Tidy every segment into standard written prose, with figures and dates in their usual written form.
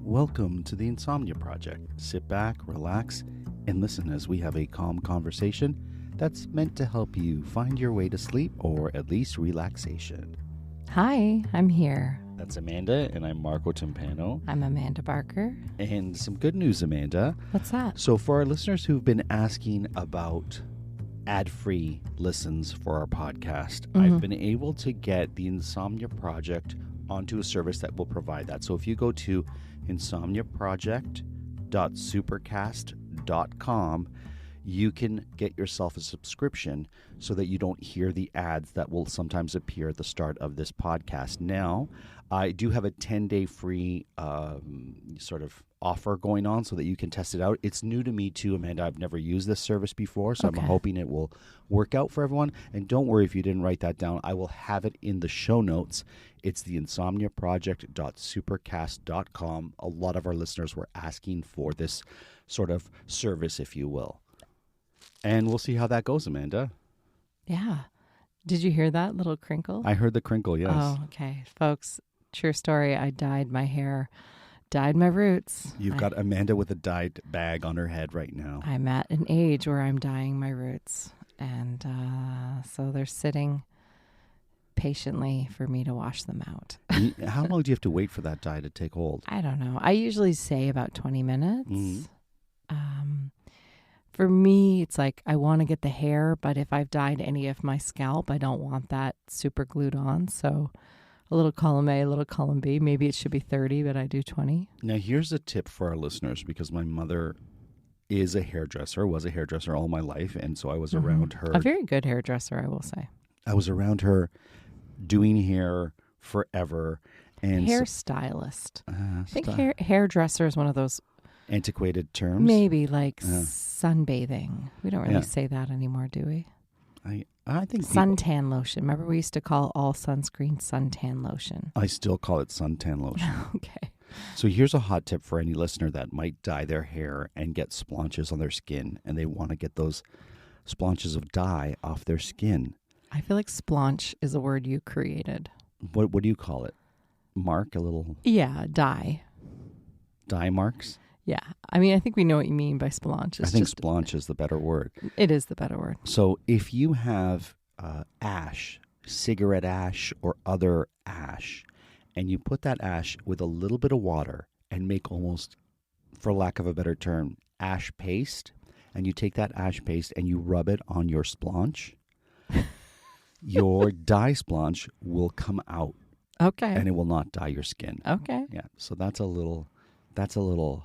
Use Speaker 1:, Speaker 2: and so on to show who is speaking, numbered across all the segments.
Speaker 1: Welcome to the Insomnia Project. Sit back, relax, and listen as we have a calm conversation that's meant to help you find your way to sleep or at least relaxation.
Speaker 2: Hi, I'm here.
Speaker 1: That's Amanda, and I'm Marco Timpano.
Speaker 2: I'm Amanda Barker.
Speaker 1: And some good news, Amanda.
Speaker 2: What's that?
Speaker 1: So for our listeners who've been asking about ad-free listens for our podcast, I've been able to get the Insomnia Project onto a service that will provide that. So if you go to insomniaproject.supercast.com, you can get yourself a subscription so that you don't hear the ads that will sometimes appear at the start of this podcast. Now, I do have a 10-day free sort of offer going on so that you can test it out. It's new to me too, Amanda. I've never used this service before, so I'm hoping it will work out for everyone. And don't worry if you didn't write that down. I will have it in the show notes. It's the insomniaproject.supercast.com. A lot of our listeners were asking for this sort of service, if you will. And we'll see how that goes, Amanda.
Speaker 2: Yeah. Did you hear that little crinkle?
Speaker 1: I heard the crinkle, yes.
Speaker 2: Oh, okay. Folks, true story. I dyed my hair, dyed my roots.
Speaker 1: You've got Amanda with a dyed bag on her head right now.
Speaker 2: I'm at an age where I'm dyeing my roots. And so they're sitting patiently for me to wash them out.
Speaker 1: How long do you have to wait for that dye to take hold?
Speaker 2: I don't know. I usually say about 20 minutes. For me, it's like I want to get the hair, but if I've dyed any of my scalp, I don't want that super glued on. So a little column A, a little column B. Maybe it should be 30, but I do 20.
Speaker 1: Now, here's a tip for our listeners, because my mother was a hairdresser all my life, and so I was around her.
Speaker 2: A very good hairdresser, I will say.
Speaker 1: I was around her doing hair forever. And
Speaker 2: Hairstylist. I think hairdresser is one of those
Speaker 1: antiquated terms.
Speaker 2: Maybe like sunbathing. We don't really say that anymore, do we?
Speaker 1: I think
Speaker 2: suntan lotion. Remember we used to call all sunscreen suntan lotion.
Speaker 1: I still call it suntan lotion.
Speaker 2: Okay.
Speaker 1: So here's a hot tip for any listener that might dye their hair and get splotches on their skin, and they want to get those splotches of dye off their skin.
Speaker 2: I feel like splotch is a word you created.
Speaker 1: What do you call it? Mark? A little?
Speaker 2: Yeah, dye.
Speaker 1: Dye marks?
Speaker 2: Yeah. I mean, I think we know what you mean by splotch.
Speaker 1: I think splotch is the better word.
Speaker 2: It is the better word.
Speaker 1: So if you have ash, cigarette ash or other ash, and you put that ash with a little bit of water and make almost, for lack of a better term, ash paste, and you take that ash paste and you rub it on your splotch, your dye splotch will come out.
Speaker 2: Okay.
Speaker 1: And it will not dye your skin.
Speaker 2: Okay.
Speaker 1: Yeah. So that's a little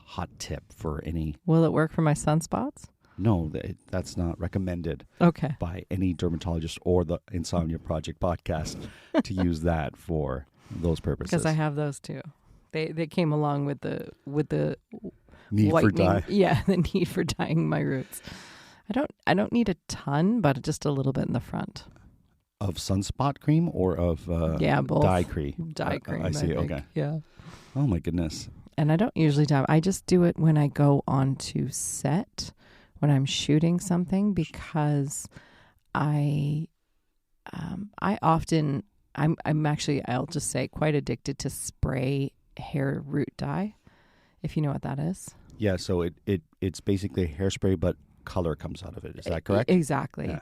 Speaker 1: hot tip for any.
Speaker 2: Will it work for my sunspots?
Speaker 1: No, that's not recommended.
Speaker 2: Okay.
Speaker 1: By any dermatologist or the Insomnia Project podcast to use that for those purposes.
Speaker 2: Because I have those too. They came along with the
Speaker 1: need
Speaker 2: whitening.
Speaker 1: for dye.
Speaker 2: Yeah, the need for dyeing my roots. I don't need a ton, but just a little bit in the front.
Speaker 1: Of sunspot cream or of
Speaker 2: both.
Speaker 1: dye cream?
Speaker 2: Dye cream.
Speaker 1: I see. Okay.
Speaker 2: Yeah.
Speaker 1: Oh my goodness.
Speaker 2: And I don't usually dye. I just do it when I go onto set, when I'm shooting something, because I'm actually, I'll just say, quite addicted to spray hair root dye, if you know what that is.
Speaker 1: Yeah. So it's basically hairspray, but color comes out of it. Is that correct?
Speaker 2: Exactly. Yeah.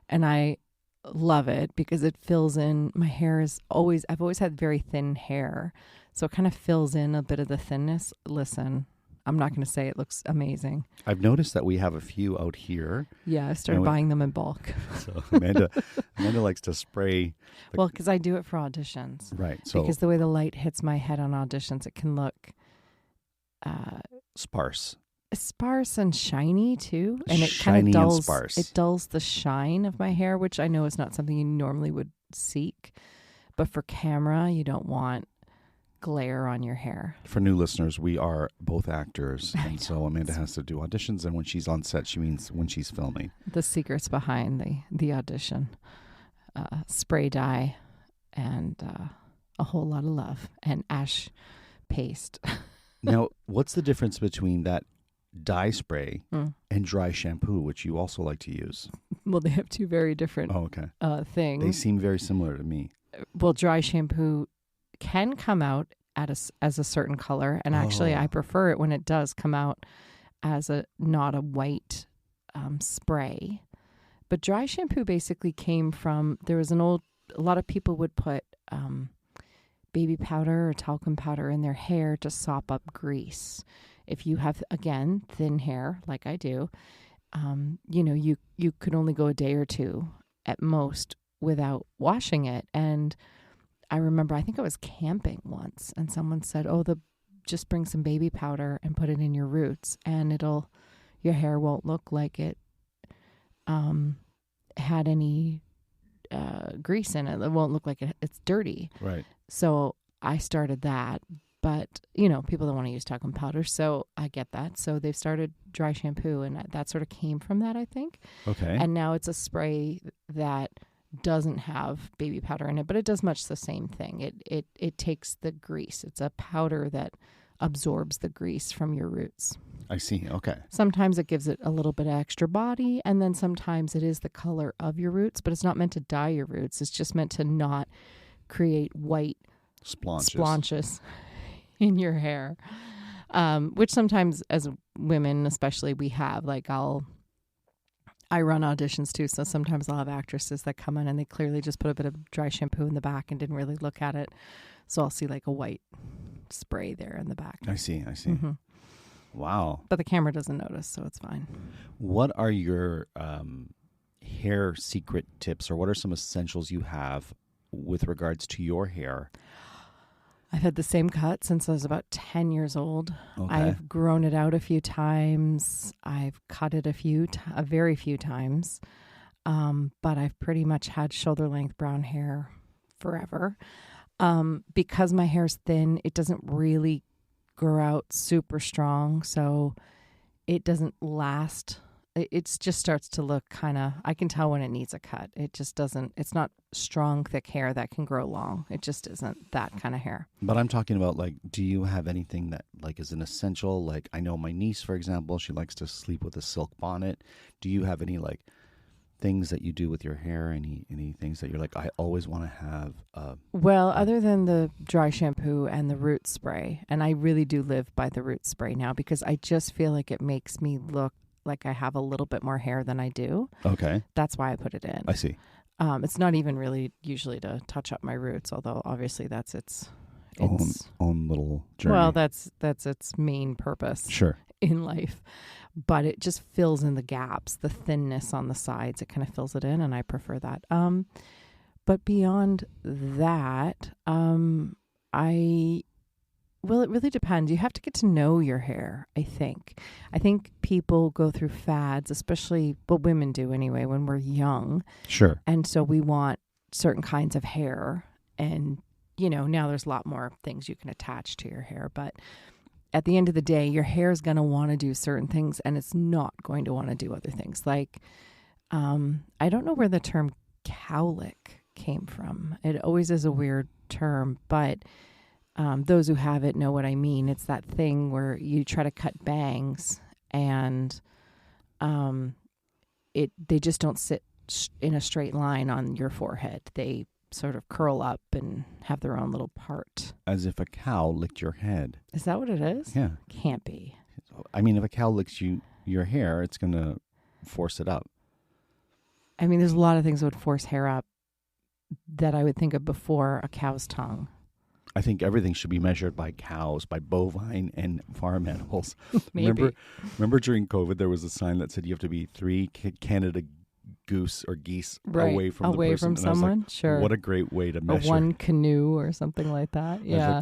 Speaker 2: And I love it because it fills in. My hair is I've always had very thin hair, so it kind of fills in a bit of the thinness. Listen, I'm not going to say it looks amazing. I've
Speaker 1: noticed that we have a few out here.
Speaker 2: Yeah, I started buying them in bulk.
Speaker 1: So Amanda likes to spray.
Speaker 2: Well, because I do it for auditions.
Speaker 1: Right. So
Speaker 2: because the way the light hits my head on auditions, it can look
Speaker 1: sparse
Speaker 2: and shiny too, and it
Speaker 1: shiny
Speaker 2: kind of dulls.
Speaker 1: And sparse.
Speaker 2: It dulls the shine of my hair, which I know is not something you normally would seek, but for camera, you don't want glare on your hair.
Speaker 1: For new listeners, we are both actors, and so Amanda has to do auditions, and when she's on set, she means when she's filming.
Speaker 2: The secrets behind the audition: spray dye, and a whole lot of love, and ash paste.
Speaker 1: Now, what's the difference between that dye spray and dry shampoo, which you also like to use?
Speaker 2: Well, they have two very different things.
Speaker 1: They seem very similar to me.
Speaker 2: Well, dry shampoo can come out as a certain color. And actually, I prefer it when it does come out as not a white spray. But dry shampoo basically came from, there was a lot of people would put baby powder or talcum powder in their hair to sop up grease. If you have, again, thin hair like I do, you could only go a day or two at most without washing it. And I remember, I think I was camping once and someone said, just bring some baby powder and put it in your roots and your hair won't look like it had any grease in it. It won't look like it's dirty.
Speaker 1: Right.
Speaker 2: So I started that, but people don't want to use talcum powder, so I get that. So they've started dry shampoo, and that sort of came from that, I think.
Speaker 1: Okay.
Speaker 2: And now it's a spray that doesn't have baby powder in it, but it does much the same thing. It takes the grease. It's a powder that absorbs the grease from your roots.
Speaker 1: I see. Okay.
Speaker 2: Sometimes it gives it a little bit of extra body, and then sometimes it is the color of your roots, but it's not meant to dye your roots. It's just meant to not create white splotches in your hair, which sometimes as women especially we have. Like I run auditions too, so sometimes I'll have actresses that come in and they clearly just put a bit of dry shampoo in the back and didn't really look at it. So I'll see like a white spray there in the back.
Speaker 1: I see.
Speaker 2: Mm-hmm.
Speaker 1: Wow.
Speaker 2: But the camera doesn't notice, so it's fine.
Speaker 1: What are your hair secret tips, or what are some essentials you have with regards to your hair?
Speaker 2: I've had the same cut since I was about 10 years old.
Speaker 1: Okay.
Speaker 2: I've grown it out a few times. I've cut it a very few times. But I've pretty much had shoulder length brown hair forever. Because my hair's thin, it doesn't really grow out super strong. So it doesn't last. It just starts to look I can tell when it needs a cut. It just doesn't, it's not strong, thick hair that can grow long. It just isn't that kind of hair.
Speaker 1: But I'm talking about, like, do you have anything that, like, is an essential? Like, I know my niece, for example, she likes to sleep with a silk bonnet. Do you have any, like, things that you do with your hair? Any things that you're like, I always want to have?
Speaker 2: Well, other than the dry shampoo and the root spray, and I really do live by the root spray now because I just feel like it makes me look like I have a little bit more hair than I do.
Speaker 1: Okay.
Speaker 2: That's why I put it in.
Speaker 1: I see.
Speaker 2: It's not even really usually to touch up my roots, although obviously that's its
Speaker 1: own little journey.
Speaker 2: Well, that's its main purpose.
Speaker 1: Sure.
Speaker 2: In life. But it just fills in the gaps, the thinness on the sides. It kind of fills it in, and I prefer that. But beyond that, well, it really depends. You have to get to know your hair, I think. I think people go through fads, especially, well, women do anyway, when we're young.
Speaker 1: Sure.
Speaker 2: And so we want certain kinds of hair. And, now there's a lot more things you can attach to your hair. But at the end of the day, your hair is going to want to do certain things, and it's not going to want to do other things. Like, I don't know where the term cowlick came from. It always is a weird term, but those who have it know what I mean. It's that thing where you try to cut bangs and they just don't sit in a straight line on your forehead. They sort of curl up and have their own little part.
Speaker 1: As if a cow licked your head.
Speaker 2: Is that what it is?
Speaker 1: Yeah.
Speaker 2: Can't be.
Speaker 1: I mean, if a cow licks your hair, it's going to force it up.
Speaker 2: I mean, there's a lot of things that would force hair up that I would think of before a cow's tongue.
Speaker 1: I think everything should be measured by cows, by bovine and farm animals.
Speaker 2: Maybe.
Speaker 1: Remember during COVID, there was a sign that said you have to be 3 Canada goose or geese away from the person.
Speaker 2: Someone.
Speaker 1: Like,
Speaker 2: sure.
Speaker 1: What a great way to measure.
Speaker 2: Or one canoe or something like that. Yeah.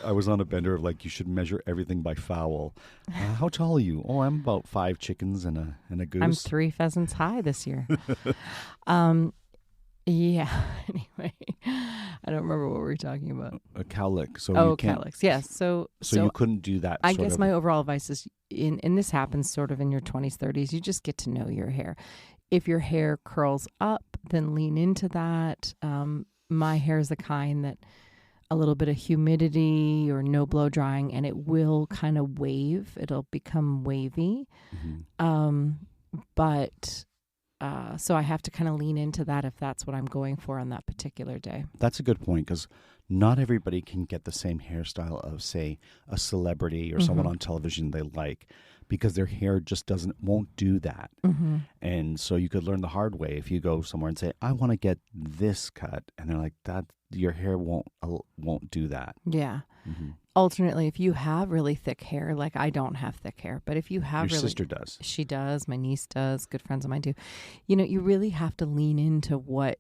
Speaker 1: I was on a bender of like, you should measure everything by fowl. How tall are you? Oh, I'm about 5 chickens and a goose.
Speaker 2: I'm 3 pheasants high this year. Yeah. Anyway, I don't remember what we were talking about.
Speaker 1: A cowlick. So
Speaker 2: cowlicks. Yes. So
Speaker 1: you couldn't do that.
Speaker 2: I guess my overall advice is, and this happens sort of in your 20s, 30s, you just get to know your hair. If your hair curls up, then lean into that. My hair is the kind that a little bit of humidity or no blow drying, and it will kind of wave. It'll become wavy. Mm-hmm. So I have to kind of lean into that if that's what I'm going for on that particular day.
Speaker 1: That's a good point, because not everybody can get the same hairstyle of, say, a celebrity or someone on television they like, because their hair just won't do that. And so you could learn the hard way if you go somewhere and say, I want to get this cut, and they're like, that your hair won't do that.
Speaker 2: Yeah. Alternately, if you have really thick hair, like I don't have thick hair, but if you have
Speaker 1: Your sister does.
Speaker 2: She does, my niece does, good friends of mine do. You really have to lean into what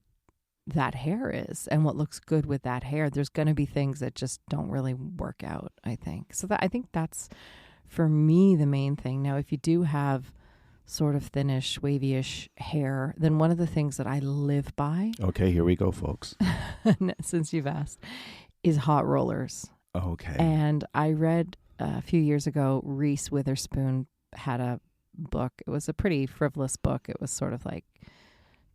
Speaker 2: that hair is and what looks good with that hair. There's going to be things that just don't really work out, I think. So I think that's, for me, the main thing. Now, if you do have sort of thinnish, wavy-ish hair, then one of the things that I live by...
Speaker 1: Okay, here we go, folks.
Speaker 2: Since you've asked, is hot rollers.
Speaker 1: Okay.
Speaker 2: And I read a few years ago, Reese Witherspoon had a book. It was a pretty frivolous book. It was sort of like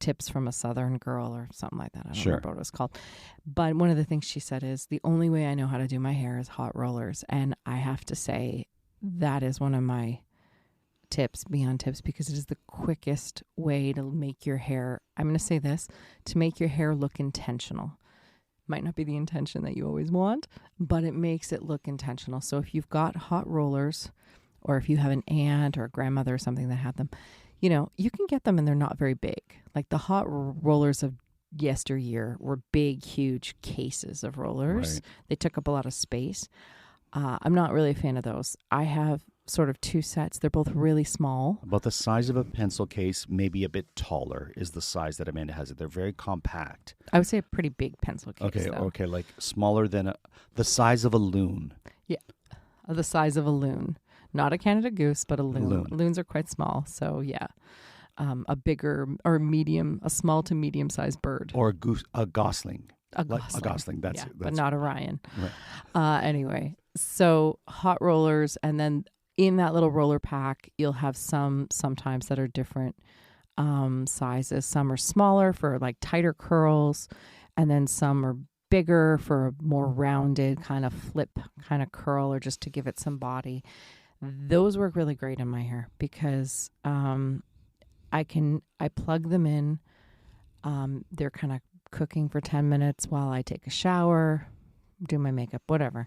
Speaker 2: Tips from a Southern Girl or something like that. I don't remember what it was called. But one of the things she said is, the only way I know how to do my hair is hot rollers. And I have to say, that is one of my tips beyond tips, because it is the quickest way to make your hair, I'm going to say this, to make your hair look intentional. Might not be the intention that you always want, but it makes it look intentional. So if you've got hot rollers, or if you have an aunt or a grandmother or something that had them, you can get them and they're not very big. Like the hot rollers of yesteryear were big, huge cases of rollers. Right. They took up a lot of space. I'm not really a fan of those. I have sort of two sets. They're both really small.
Speaker 1: About the size of a pencil case, maybe a bit taller is the size that Amanda has it. They're very compact.
Speaker 2: I would say a pretty big pencil case.
Speaker 1: Okay, like smaller than the size of a loon. Yeah,
Speaker 2: the size of a loon. Not a Canada Goose, but a loon. Loons are quite small, so yeah. A bigger or medium, a small to medium-sized bird.
Speaker 1: Or a gosling. A gosling, that's
Speaker 2: but not a Ryan. Right. Anyway, so hot rollers, and then in that little roller pack, you'll have sometimes that are different sizes. Some are smaller for like tighter curls, and then some are bigger for a more rounded kind of flip kind of curl, or just to give it some body. Those work really great in my hair because I plug them in. They're kind of cooking for 10 minutes while I take a shower, do my makeup, whatever.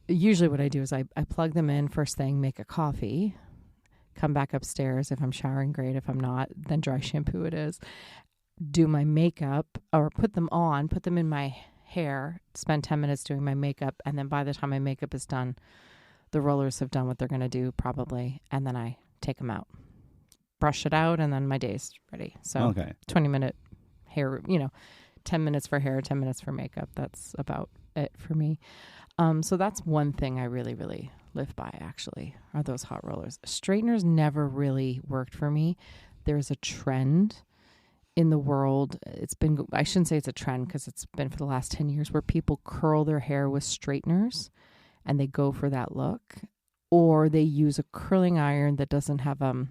Speaker 2: Usually what I do is I plug them in first thing, make a coffee, come back upstairs. If I'm showering, great. If I'm not, then dry shampoo it is. Do my makeup or put them in my hair, spend 10 minutes doing my makeup. And then by the time my makeup is done, the rollers have done what they're going to do probably. And then I take them out, brush it out, and then my day's ready. So 20-minute hair, 10 minutes for hair, 10 minutes for makeup. That's about it for me. So that's one thing I really, really live by, actually, are those hot rollers. Straighteners never really worked for me. There's a trend in the world. I shouldn't say it's a trend because it's been for the last 10 years where people curl their hair with straighteners and they go for that look, or they use a curling iron that doesn't have, how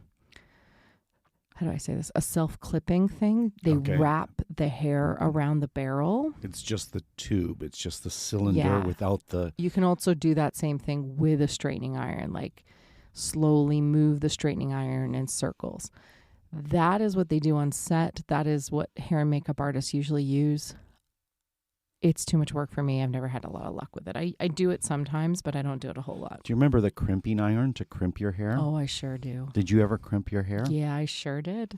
Speaker 2: do I say this? A self-clipping thing. They wrap the hair around the barrel.
Speaker 1: It's just the tube. It's just the cylinder without the...
Speaker 2: You can also do that same thing with a straightening iron, like slowly move the straightening iron in circles. That is what they do on set. That is what hair and makeup artists usually use. It's too much work for me. I've never had a lot of luck with it. I do it sometimes, but I don't do it a whole lot.
Speaker 1: Do you remember the crimping iron to crimp your hair?
Speaker 2: Oh, I sure do.
Speaker 1: Did you ever crimp your hair?
Speaker 2: Yeah, I sure did.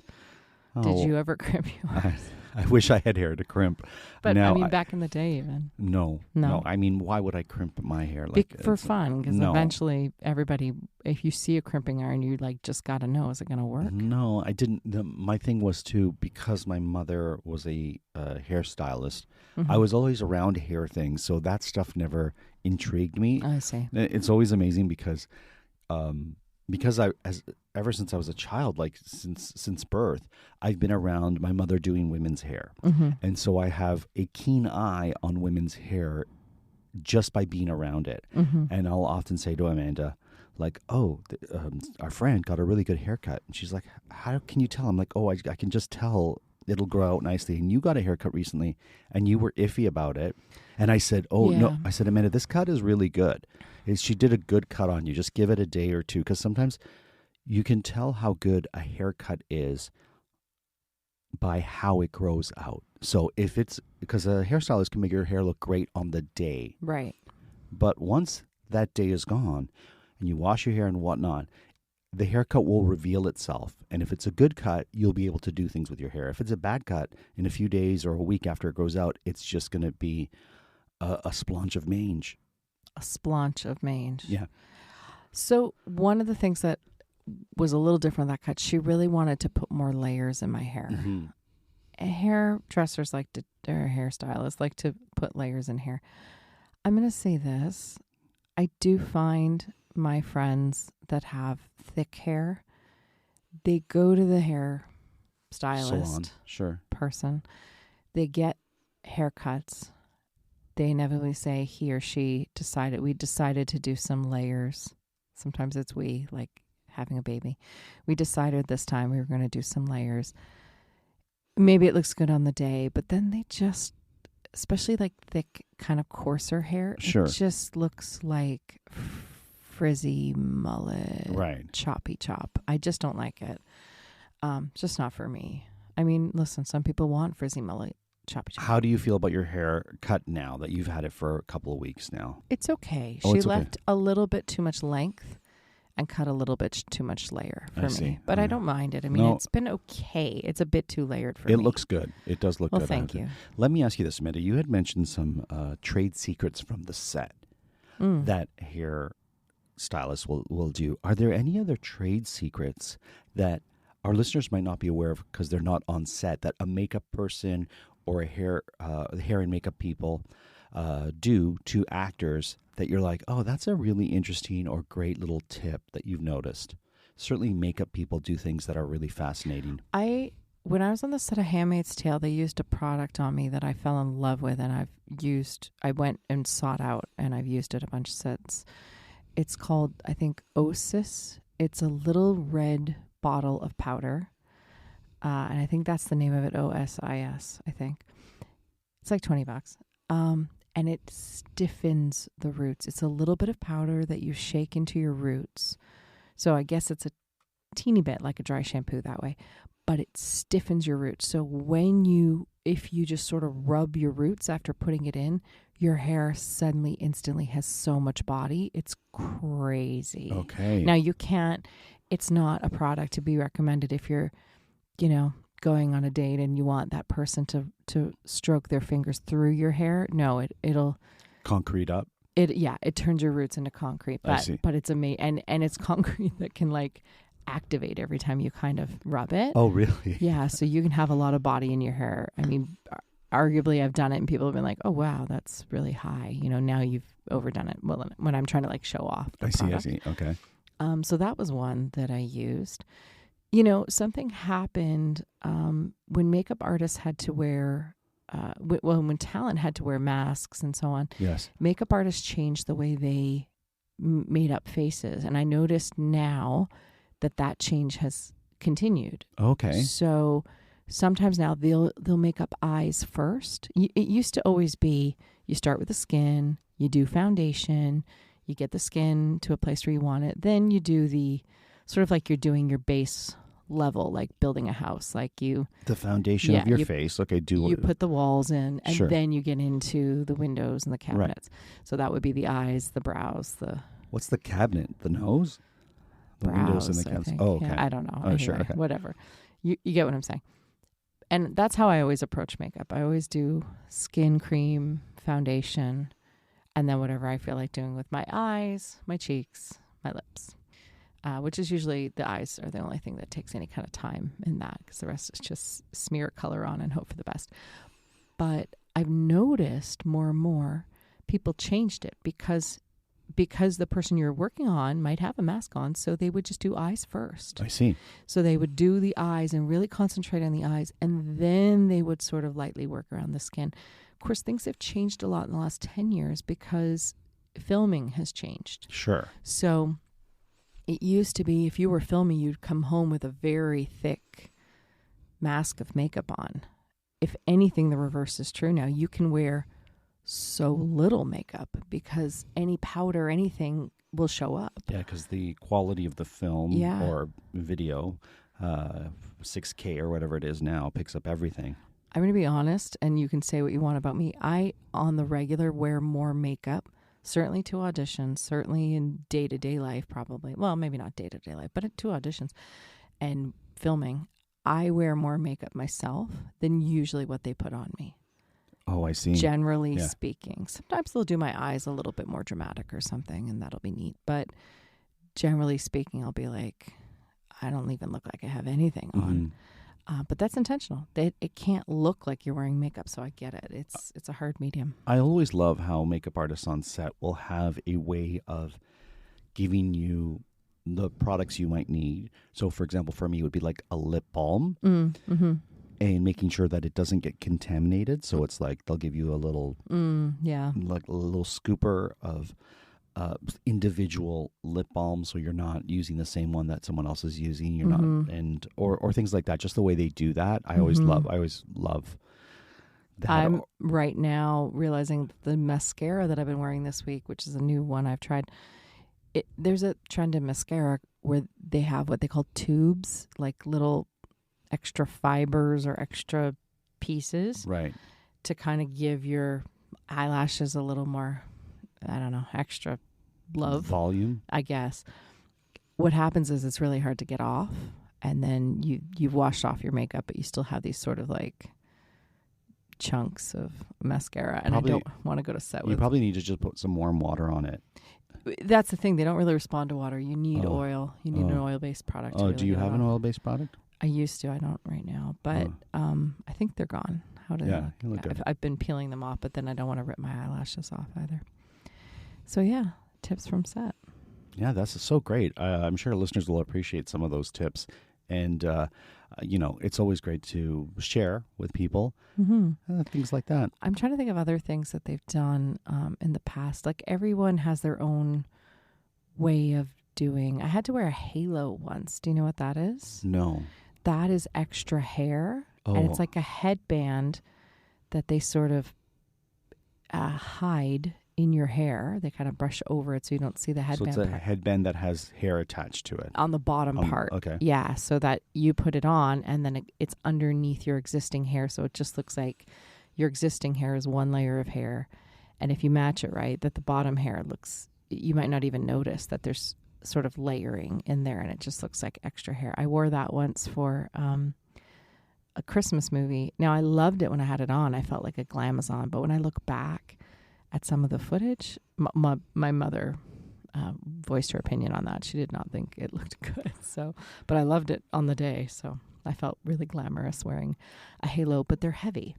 Speaker 1: Oh,
Speaker 2: did you ever crimp yours?
Speaker 1: I wish I had hair to crimp.
Speaker 2: But now, back in the day even.
Speaker 1: No. I mean, why would I crimp my hair?
Speaker 2: For fun, because eventually everybody, if you see a crimping iron, you just got to know, is it going to work?
Speaker 1: No, I didn't. My thing was because my mother was a hairstystylist, I was always around hair things, so that stuff never intrigued me.
Speaker 2: I see.
Speaker 1: It's always amazing because ever since I was a child, like since birth, I've been around my mother doing women's hair. And so I have a keen eye on women's hair just by being around it. And I'll often say to Amanda, like, our friend got a really good haircut. And she's like, how can you tell? I'm like, I can just tell it'll grow out nicely. And you got a haircut recently and you were iffy about it. And I said, no. I said, Amanda, this cut is really good. She did a good cut on you. Just give it a day or two. Because sometimes you can tell how good a haircut is by how it grows out. So if it's because a hairstylist can make your hair look great on the day,
Speaker 2: Right.
Speaker 1: but once that day is gone and you wash your hair and whatnot, the haircut will reveal itself. And if it's a good cut, you'll be able to do things with your hair. If it's a bad cut, in a few days or a week after it grows out, it's just going to be a splotch of mange.
Speaker 2: A splotch of mange.
Speaker 1: Yeah.
Speaker 2: So one of the things that was a little different with that cut, she really wanted to put more layers in my hair.
Speaker 1: Mm-hmm.
Speaker 2: Hairdressers like to, or hairstylists like to put layers in hair. I'm going to say this. I do find my friends that have thick hair, they go to the hair stylist
Speaker 1: Salon, sure.
Speaker 2: person. They get haircuts. They inevitably say he or she we decided to do some layers. Sometimes it's we, like having a baby. We decided this time we were going to do some layers. Maybe it looks good on the day, but then they just, especially like thick, kind of coarser hair,
Speaker 1: Sure.
Speaker 2: It just looks like frizzy mullet,
Speaker 1: Right.
Speaker 2: choppy chop. I just don't like it. It's just not for me. I mean, listen, some people want frizzy mullet, choppy chop.
Speaker 1: How do you feel about your hair cut now that you've had it for a couple of weeks now?
Speaker 2: It's okay.
Speaker 1: Oh,
Speaker 2: She
Speaker 1: it's okay.
Speaker 2: left a little bit too much length and cut a little bit too much layer for
Speaker 1: I
Speaker 2: me.
Speaker 1: see.
Speaker 2: But
Speaker 1: Yeah.
Speaker 2: I don't mind it. I mean,
Speaker 1: No.
Speaker 2: it's been okay. It's a bit too layered for me.
Speaker 1: It looks good. It does look
Speaker 2: well,
Speaker 1: good.
Speaker 2: thank you.
Speaker 1: Let me ask you this, Amanda. You had mentioned some trade secrets from the set that hair stylists will do. Are there any other trade secrets that our listeners might not be aware of because they're not on set, that a makeup person or a hair and makeup people do to actors that you're like, oh, that's a really interesting or great little tip that you've noticed? Certainly makeup people do things that are really fascinating.
Speaker 2: When I was on the set of Handmaid's Tale, they used a product on me that I fell in love with, and I went and sought out, and I've used it a bunch since. It's called, I think, Osis. It's a little red bottle of powder, and I think that's the name of it, OSIS, I think. It's like $20. And it stiffens the roots. It's a little bit of powder that you shake into your roots. So I guess it's a teeny bit like a dry shampoo that way, but it stiffens your roots. So if you just sort of rub your roots after putting it in, your hair suddenly, instantly has so much body. It's crazy.
Speaker 1: Okay.
Speaker 2: Now it's not a product to be recommended if you're, going on a date and you want that person to stroke their fingers through your hair. No, it'll
Speaker 1: Concrete up.
Speaker 2: It turns your roots into concrete.
Speaker 1: I see.
Speaker 2: But it's amazing, and it's concrete that can like activate every time you kind of rub it.
Speaker 1: Oh, really?
Speaker 2: Yeah, so you can have a lot of body in your hair. I mean, arguably I've done it and people have been like, oh wow, that's really high. Now you've overdone it. Well, when I'm trying to like show off the product.
Speaker 1: I see. Okay.
Speaker 2: So that was one that I used. Something happened when makeup artists had to wear, when talent had to wear masks and so on.
Speaker 1: Yes.
Speaker 2: Makeup artists changed the way they made up faces. And I noticed now that change has continued.
Speaker 1: Okay.
Speaker 2: So sometimes now they'll make up eyes first. It used to always be you start with the skin, you do foundation, you get the skin to a place where you want it. Then you do the sort of like you're doing your base level, like building a house, like
Speaker 1: the foundation of your face. Okay,
Speaker 2: you put the walls in, and
Speaker 1: Sure.
Speaker 2: then you get into the windows and the cabinets. Right. So that would be the eyes, the brows,
Speaker 1: what's the cabinet? The nose, the
Speaker 2: brows,
Speaker 1: windows, and the cabinets. Oh, okay.
Speaker 2: Yeah, I don't know.
Speaker 1: Oh,
Speaker 2: anyway,
Speaker 1: sure. Okay.
Speaker 2: Whatever. You get what I'm saying. And that's how I always approach makeup. I always do skin cream, foundation, and then whatever I feel like doing with my eyes, my cheeks, my lips. Which is usually the eyes are the only thing that takes any kind of time in that, because the rest is just smear color on and hope for the best. But I've noticed more and more people changed it because the person you're working on might have a mask on, so they would just do eyes first.
Speaker 1: I see.
Speaker 2: So they would do the eyes and really concentrate on the eyes, and then they would sort of lightly work around the skin. Of course, things have changed a lot in the last 10 years because filming has changed.
Speaker 1: Sure.
Speaker 2: So it used to be if you were filming, you'd come home with a very thick mask of makeup on. If anything, the reverse is true now. You can wear so little makeup because any powder, anything will show up.
Speaker 1: Yeah, because the quality of the film
Speaker 2: Yeah.
Speaker 1: or video 6K or whatever it is now picks up everything.
Speaker 2: I'm going to be honest, and you can say what you want about me. I, on the regular, wear more makeup, certainly to auditions, certainly in day-to-day life probably. Well, maybe not day-to-day life, but to auditions and filming. I wear more makeup myself than usually what they put on me.
Speaker 1: Oh, I see.
Speaker 2: Generally speaking. Sometimes they'll do my eyes a little bit more dramatic or something, and that'll be neat. But generally speaking, I'll be like, I don't even look like I have anything on. But that's intentional. It can't look like you're wearing makeup, so I get it. It's a hard medium.
Speaker 1: I always love how makeup artists on set will have a way of giving you the products you might need. So, for example, for me, it would be like a lip balm and making sure that it doesn't get contaminated. So it's like they'll give you a little, like a little scooper of individial lip balm, so you're not using the same one that someone else is using. You're not, and or things like that. Just the way they do that, I always love that.
Speaker 2: I'm right now realizing the mascara that I've been wearing this week, which is a new one I've tried. There's a trend in mascara where they have what they call tubes, like little extra fibers or extra pieces,
Speaker 1: right,
Speaker 2: to kind of give your eyelashes a little more, I don't know, extra love.
Speaker 1: Volume,
Speaker 2: I guess. What happens is it's really hard to get off, and then you've washed off your makeup, but you still have these sort of like chunks of mascara, and probably, I don't want to go to set with.
Speaker 1: You probably need to just put some warm water on it.
Speaker 2: That's the thing. They don't really respond to water. You need oil. You need an oil-based product.
Speaker 1: Oh, do you have an oil-based product?
Speaker 2: I used to. I don't right now, but I think they're gone. How do they look good. I've been peeling them off, but then I don't want to rip my eyelashes off either. So yeah, tips from set.
Speaker 1: Yeah, that's so great. I'm sure listeners will appreciate some of those tips. And, it's always great to share with people, things like that.
Speaker 2: I'm trying to think of other things that they've done in the past. Like everyone has their own way of doing. I had to wear a halo once. Do you know what that is?
Speaker 1: No.
Speaker 2: That is extra hair. Oh. And it's like a headband that they sort of hide in your hair. They kind of brush over it so you don't see the headband.
Speaker 1: So it's a headband that has hair attached to it.
Speaker 2: On the bottom part.
Speaker 1: Okay.
Speaker 2: Yeah, so that you put it on and then it's underneath your existing hair. So it just looks like your existing hair is one layer of hair. And if you match it right, that the bottom hair looks, you might not even notice that there's sort of layering in there and it just looks like extra hair. I wore that once for a Christmas movie. Now, I loved it when I had it on. I felt like a glamazon. But when I look back at some of the footage, my mother voiced her opinion on that. She did not think it looked good. So, but I loved it on the day. So I felt really glamorous wearing a halo, but they're heavy.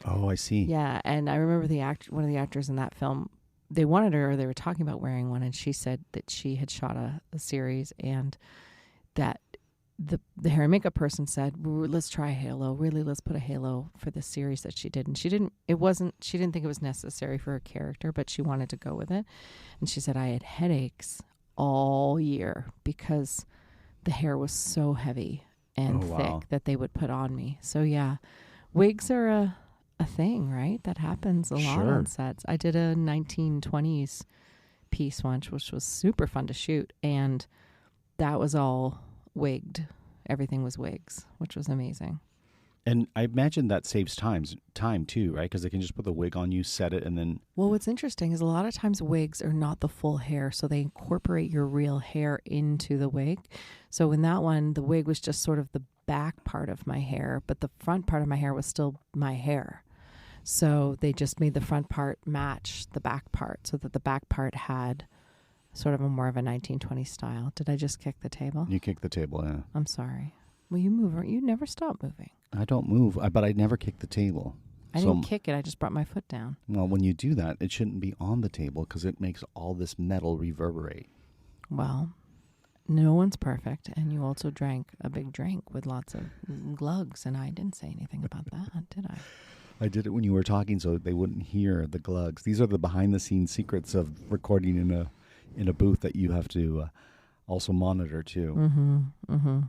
Speaker 1: Oh, I see.
Speaker 2: Yeah. And I remember one of the actors in that film, they wanted her, or they were talking about wearing one. And she said that she had shot a series and that the hair and makeup person said, let's try a halo. Really, let's put a halo for the series that she did. And she didn't think it was necessary for her character, but she wanted to go with it. And she said, I had headaches all year because the hair was so heavy and thick that they would put on me. So yeah, wigs are a thing, right? That happens a lot on sets. I did a 1920s piece once, which was super fun to shoot. And that was all wigged. Everything was wigs, which was amazing.
Speaker 1: And I imagine that saves time too, right? Because they can just put the wig on you, set it, and then...
Speaker 2: Well, what's interesting is a lot of times wigs are not the full hair, so they incorporate your real hair into the wig. So in that one, the wig was just sort of the back part of my hair, but the front part of my hair was still my hair. So they just made the front part match the back part so that the back part had sort of more of a 1920s style. Did I just kick the table?
Speaker 1: You kicked the table, yeah.
Speaker 2: I'm sorry. Well, you move. You never stop moving.
Speaker 1: I don't move, but I never kick the table.
Speaker 2: I didn't kick it. I just brought my foot down.
Speaker 1: Well, when you do that, it shouldn't be on the table because it makes all this metal reverberate.
Speaker 2: Well, no one's perfect. And you also drank a big drink with lots of glugs, and I didn't say anything about that, did I?
Speaker 1: I did it when you were talking so they wouldn't hear the glugs. These are the behind-the-scenes secrets of recording in a booth that you have to also monitor too.
Speaker 2: Mm-hmm. Mm-hmm.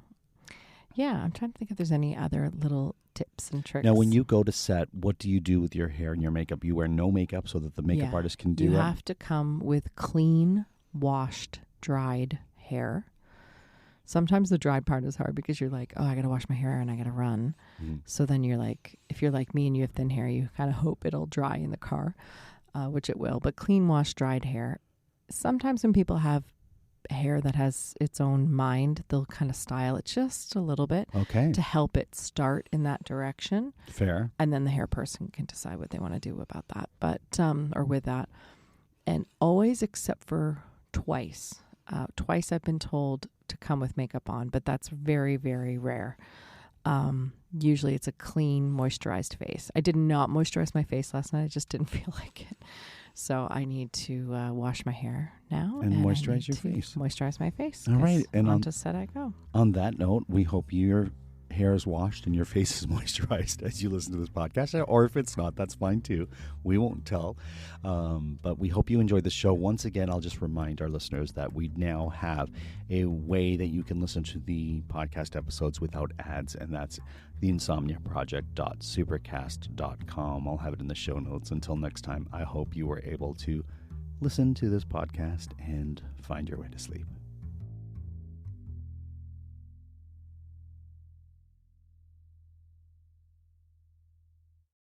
Speaker 2: Yeah, I'm trying to think if there's any other little tips and tricks.
Speaker 1: Now, when you go to set, what do you do with your hair and your makeup? You wear no makeup so that the makeup artist can do it?
Speaker 2: You have to come with clean, washed, dried hair. Sometimes the dry part is hard because you're like, oh, I got to wash my hair and I got to run. So then you're like, if you're like me and you have thin hair, you kind of hope it'll dry in the car, which it will. But clean wash, dried hair. Sometimes when people have hair that has its own mind, they'll kind of style it just a little bit to help it start in that direction.
Speaker 1: Fair.
Speaker 2: And then the hair person can decide what they want to do about that, but or with that. And always, except for twice I've been told to come with makeup on, but that's very, very rare. Usually it's a clean, moisturized face. I did not moisturize my face last night. I just didn't feel like it. So I need to wash my hair now
Speaker 1: and moisturize your face.
Speaker 2: Moisturize my face.
Speaker 1: All right. And
Speaker 2: on to set I go.
Speaker 1: On that note, we hope your hair is washed and your face is moisturized as you listen to this podcast. Or if it's not, that's fine too. We won't tell. But we hope you enjoyed the show. Once again, I'll just remind our listeners that we now have a way that you can listen to the podcast episodes without ads, and that's the insomniaproject.supercast.com. I'll have it in the show notes. Until next time, I hope you were able to listen to this podcast and find your way to sleep.